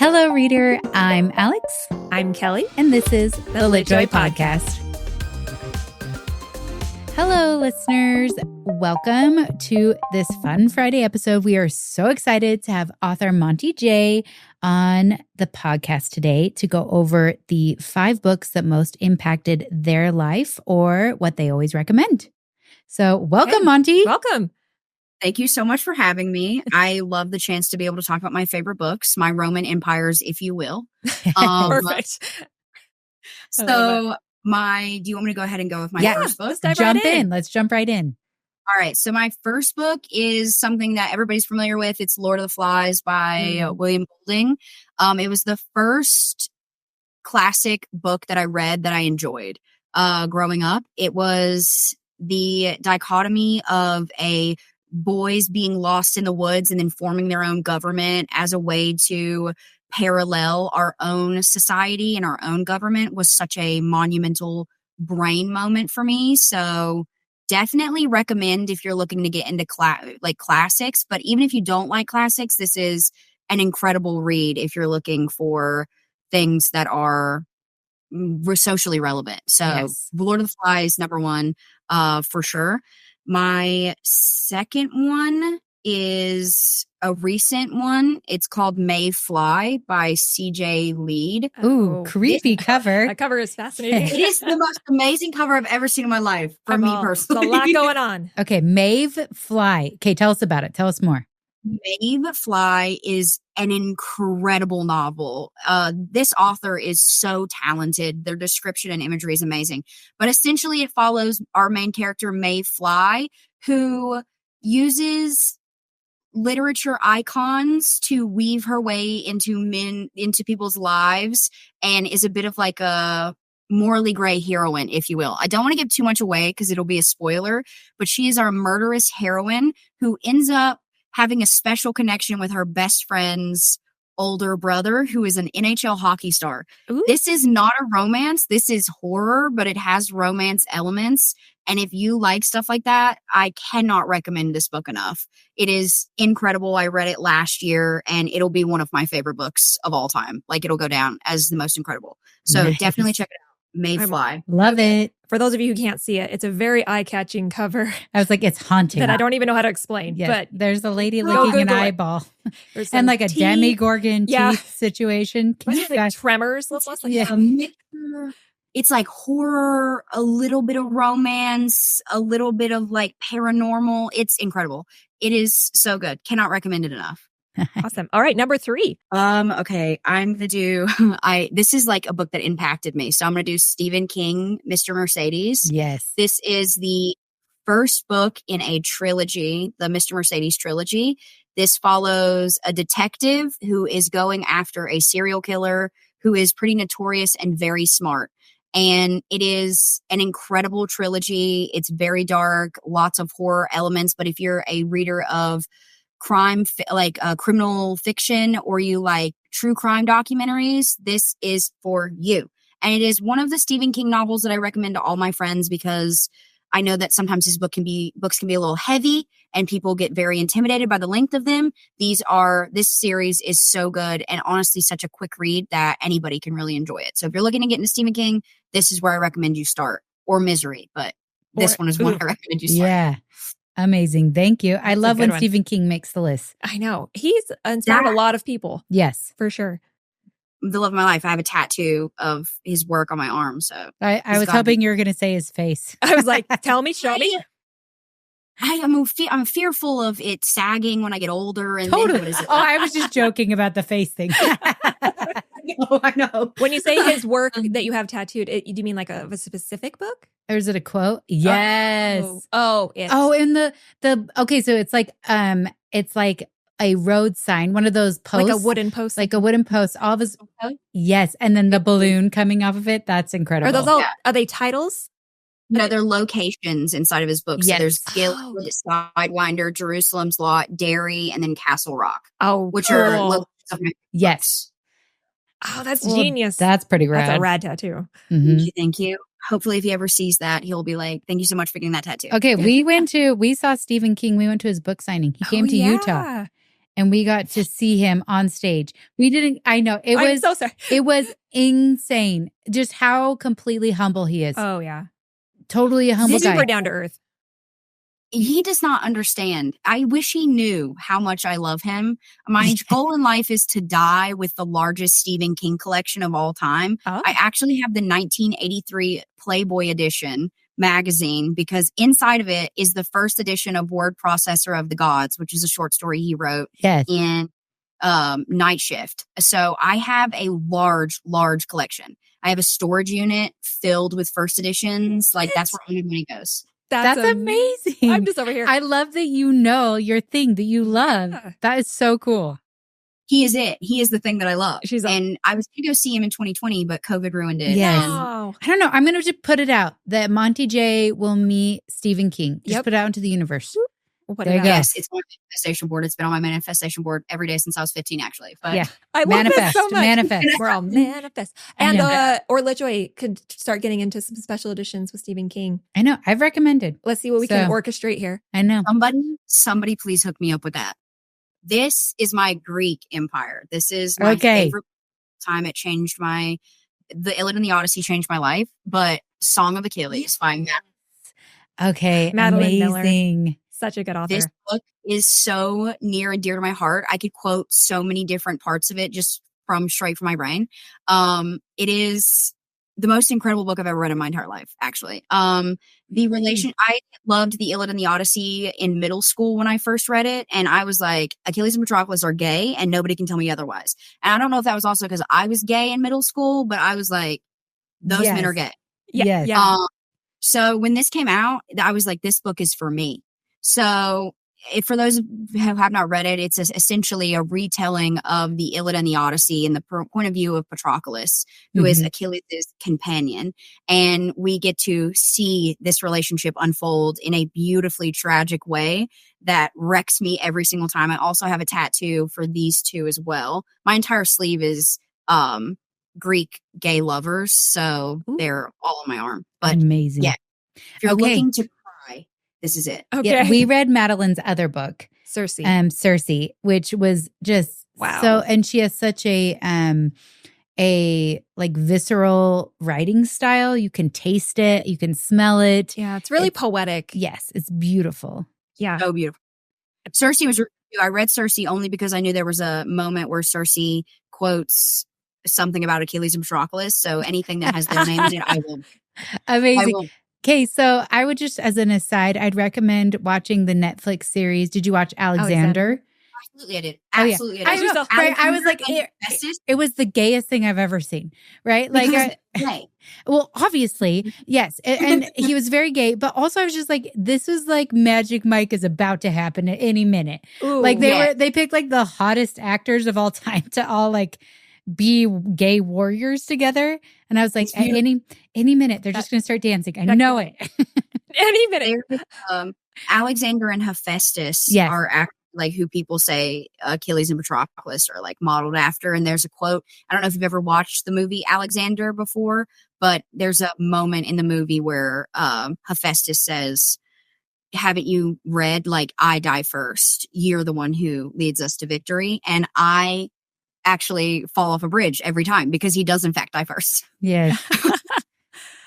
Hello, reader. I'm Alix. I'm Kelly. And this is the Lit Joy Podcast. Hello, listeners. Welcome to this fun Friday episode. We are so excited to have author Monty Jay on the podcast today to go over the 5 books that most impacted their life or what they always recommend. So welcome, Monty. Welcome. Thank you so much for having me. I love the chance to be able to talk about my favorite books, my Roman empires, if you will. Perfect. So do you want me to go ahead and go with my first book? Let's dive right in. Let's jump right in. All right. So my first book is something that everybody's familiar with. It's Lord of the Flies by William Golding. It was the first classic book that I read that I enjoyed growing up. It was the dichotomy of boys being lost in the woods and then forming their own government as a way to parallel our own society and our own government was such a monumental brain moment for me. So definitely recommend if you're looking to get into classics. But even if you don't like classics, this is an incredible read if you're looking for things that are socially relevant. So yes. Lord of the Flies, number 1, for sure. My second one is a recent one. It's called Maeve Fly by C.J. Leede. Ooh, creepy cover. That cover is fascinating. It is the most amazing cover I've ever seen in my life, for me personally. There's a lot going on. Okay, Maeve Fly. Okay, tell us about it. Tell us more. Maeve Fly is an incredible novel. This author is so talented. Their description and imagery is amazing. But essentially it follows our main character, Maeve Fly, who uses literature icons to weave her way into people's lives and is a bit of like a morally gray heroine, if you will. I don't want to give too much away because it'll be a spoiler, but she is our murderous heroine who ends up having a special connection with her best friend's older brother, who is an NHL hockey star. Ooh. This is not a romance. This is horror, but it has romance elements. And if you like stuff like that, I cannot recommend this book enough. It is incredible. I read it last year, and it'll be one of my favorite books of all time. Like, it'll go down as the most incredible. So Nice. Definitely check it out. Maeve Fly. Love it. For those of you who can't see it, it's a very eye-catching cover I was like, it's haunting. that I don't even know how to explain. Yes, But there's a lady Go licking an Google it. eyeball there's and some like a teeth. demigorgon Yeah. teeth situation. What is it? Gosh. Tremors? Let's like Yeah. that. A mixture. It's like horror, a little bit of romance, a little bit of like paranormal. It's incredible. It is so good. Cannot recommend it enough. Awesome. All right, number 3. Okay, I'm gonna do this is like a book that impacted me. So I'm gonna do Stephen King, Mr. Mercedes. Yes. This is the first book in a trilogy, the Mr. Mercedes trilogy. This follows a detective who is going after a serial killer who is pretty notorious and very smart. And it is an incredible trilogy. It's very dark, lots of horror elements. But if you're a reader of criminal fiction, or you like true crime documentaries, this is for you. And it is one of the Stephen King novels that I recommend to all my friends because I know that sometimes books can be a little heavy and people get very intimidated by the length of them. This series is so good and honestly such a quick read that anybody can really enjoy it. So if you're looking to get into Stephen King, this is where I recommend you start, or Misery, but this one is one I recommend you start. Yeah. Amazing. Thank you. I love when Stephen King makes the list. I know. He's inspired a lot of people. Yes. For sure. The love of my life. I have a tattoo of his work on my arm. So I was hoping you were going to say his face. I was like, tell me, show me. I'm fearful of it sagging when I get older. And Totally. Then what is it? I was just joking about the face thing. I know. When you say his work that you have tattooed, do you mean like of a specific book? Or is it a quote? Yes. In the okay, so it's like a road sign, one of those posts. Like a wooden post. Like a wooden post. All of his yes, and then the balloon coming off of it. That's incredible. Are those all are they titles? No, they're locations inside of his books. Yes. So there's Gilead, Sidewinder, Jerusalem's Lot, Derry, and then Castle Rock. Which are locations of my yes. Oh, that's genius. That's pretty rad. That's a rad tattoo. Mm-hmm. Thank you. Hopefully, if he ever sees that, he'll be like, thank you so much for getting that tattoo. Okay, we saw Stephen King. We went to his book signing. He came to Utah. and we got to see him on stage. We didn't, I know, I'm so sorry. it was insane just how completely humble he is. Oh, yeah. Totally a humble guy. Super down to earth. He does not understand. I wish he knew how much I love him. My goal in life is to die with the largest Stephen King collection of all time. Oh. I actually have the 1983 Playboy edition magazine because inside of it is the first edition of Word Processor of the Gods, which is a short story he wrote in Night Shift. So I have a large collection. I have a storage unit filled with first editions. Like that's where all my money goes. That's amazing. I'm just over here. I love that you know your thing that you love. Yeah. That is so cool. He is it. He is the thing that I love. And I was going to go see him in 2020, but COVID ruined it. Yes. Wow. I don't know. I'm going to just put it out that Monty Jay will meet Stephen King. Just Yep. put it out into the universe. There you go. Yes, it's on my manifestation board. It's been on my manifestation board every day since I was 15, actually. But yeah. I love Manifest. this so much. Manifest. We're all manifest. I And know. Orla Joy could start getting into some special editions with Stephen King. I know. I've recommended. Let's see what we can orchestrate here. I know. somebody please hook me up with that. This is my Greek empire. This is my favorite time. It changed the Iliad and the Odyssey changed my life, but Song of Achilles by Madeline. Okay. Madeline amazing. Miller. Such a good author. This book is so near and dear to my heart. I could quote so many different parts of it just straight from my brain. It is the most incredible book I've ever read in my entire life, actually. I loved the Iliad and the Odyssey in middle school when I first read it. And I was like, Achilles and Patroclus are gay and nobody can tell me otherwise. And I don't know if that was also because I was gay in middle school, but I was like, those men are gay. Yes. Yeah. So when this came out, I was like, this book is for me. So for those who have not read it, it's essentially a retelling of the Iliad and the Odyssey in the point of view of Patroclus, who is Achilles' companion. And we get to see this relationship unfold in a beautifully tragic way that wrecks me every single time. I also have a tattoo for these two as well. My entire sleeve is Greek gay lovers, so they're all on my arm. But amazing. Yeah, if you're looking to cry, this is it. Okay. Yeah, we read Madeline's other book, Circe, which was just so, and she has such a like visceral writing style. You can taste it, you can smell it. Yeah, it's really poetic. Yes, it's beautiful. Yeah, so beautiful. Circe was. I read Circe only because I knew there was a moment where Circe quotes something about Achilles and Patroclus. So anything that has their name in it, I will. Amazing. Okay, so I would just, as an aside, I'd recommend watching the Netflix series. Did you watch Alexander? Absolutely, I did. Absolutely, I did. I was like, it was the gayest thing I've ever seen, right? Like, well, obviously, yes, and he was very gay, but also I was just like, this was like Magic Mike is about to happen at any minute. Ooh, like they picked like the hottest actors of all time to all like be gay warriors together, and I was like, at any minute they're just going to start dancing. I know it. Any minute. Alexander and Hephaestus are like who people say Achilles and Patroclus are like modeled after. And there's a quote. I don't know if you've ever watched the movie Alexander before, but there's a moment in the movie where Hephaestus says, haven't you read like I die first? You're the one who leads us to victory. And I actually fall off a bridge every time because he does in fact die first. Yes.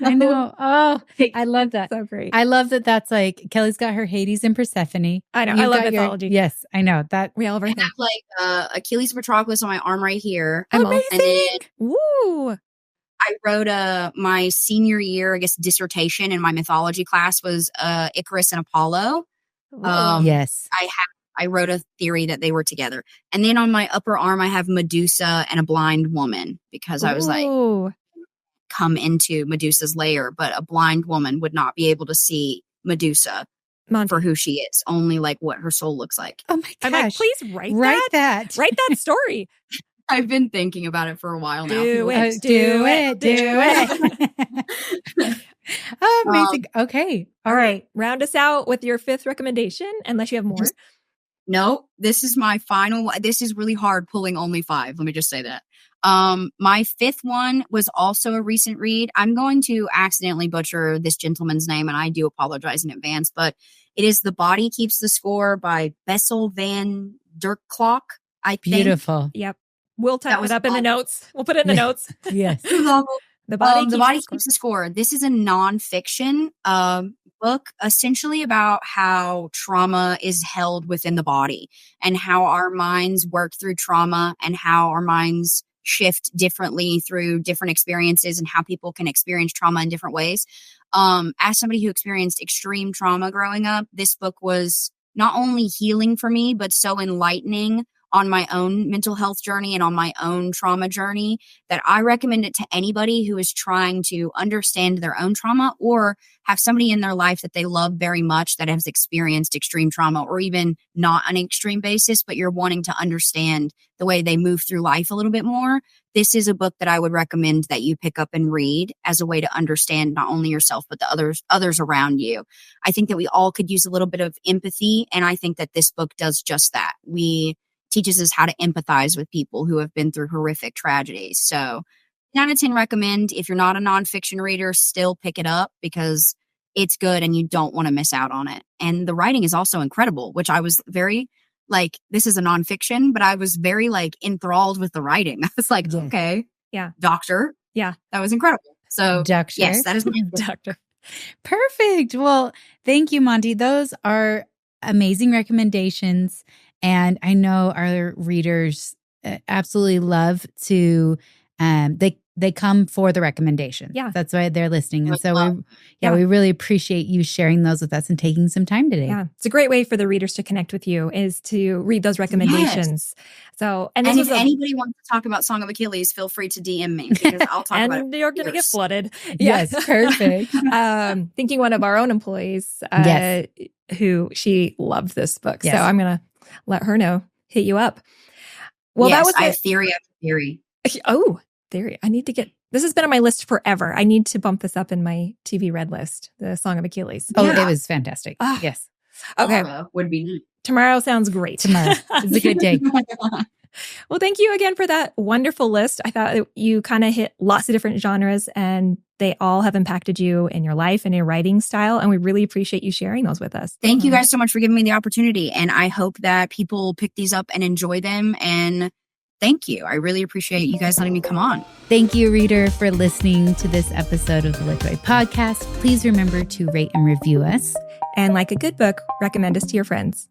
I know. Oh, I love that. So great. I love that. That's like Kelly's got her Hades and Persephone. I know. I love mythology. Yes, I know that. We all have I have like Achilles and Patroclus on my arm right here. Amazing. And then woo! I wrote my senior year, I guess, dissertation in my mythology class was Icarus and Apollo. Yes. I wrote a theory that they were together. And then on my upper arm, I have Medusa and a blind woman because I was like, come into Medusa's lair, but a blind woman would not be able to see Medusa for who she is, only like what her soul looks like. Oh my gosh. I'm like, please write that. Write that story. I've been thinking about it for a while now. Do it. Oh, amazing. Okay. All right. Round us out with your fifth recommendation, unless you have more. No, this is my final one. This is really hard pulling only 5. Let me just say that. My 5th one was also a recent read. I'm going to accidentally butcher this gentleman's name, and I do apologize in advance, but it is The Body Keeps the Score by Bessel van der Kolk, I think. Beautiful. Yep. We'll type was it up in the notes. We'll put it in the notes. Yes. The Body Keeps the Score. This is a nonfiction book essentially about how trauma is held within the body and how our minds work through trauma and how our minds shift differently through different experiences and how people can experience trauma in different ways. As somebody who experienced extreme trauma growing up, this book was not only healing for me, but so enlightening on my own mental health journey and on my own trauma journey that I recommend it to anybody who is trying to understand their own trauma or have somebody in their life that they love very much that has experienced extreme trauma, or even not on an extreme basis, but you're wanting to understand the way they move through life a little bit more. This is a book that I would recommend that you pick up and read as a way to understand not only yourself, but the others around you. I think that we all could use a little bit of empathy. And I think that this book does just that. Teaches us how to empathize with people who have been through horrific tragedies. So 9 out of 10 recommend. If you're not a nonfiction reader, still pick it up because it's good and you don't want to miss out on it. And the writing is also incredible, which I was very this is a nonfiction, but I was very enthralled with the writing. I was like, okay. Yeah. Doctor. Yeah. That was incredible. So Doctor. Yes, that is my Doctor. Perfect. Well, thank you, Monty. Those are amazing recommendations. And I know our readers absolutely love to, they come for the recommendations. Yeah. That's why they're listening. And so we really appreciate you sharing those with us and taking some time today. Yeah. It's a great way for the readers to connect with you is to read those recommendations. Yes. So, and if anybody wants to talk about Song of Achilles, feel free to DM me because I'll talk about it. And you're going to get flooded. Yes. Perfect. Thinking one of our own employees, who she loved this book. Yes. So I'm going to let her know, hit you up. Well, yes, that was I have theory after theory. Oh, theory. I need to this has been on my list forever. I need to bump this up in my TV Red list, the Song of Achilles. Oh, it was fantastic. Yes. Okay. Would be neat. Tomorrow sounds great. Tomorrow is a good day. Well, thank you again for that wonderful list. I thought you kind of hit lots of different genres and they all have impacted you in your life and your writing style. And we really appreciate you sharing those with us. Thank you guys so much for giving me the opportunity. And I hope that people pick these up and enjoy them. And thank you. I really appreciate you guys letting me come on. Thank you, reader, for listening to this episode of the Literary Podcast. Please remember to rate and review us. And like a good book, recommend us to your friends.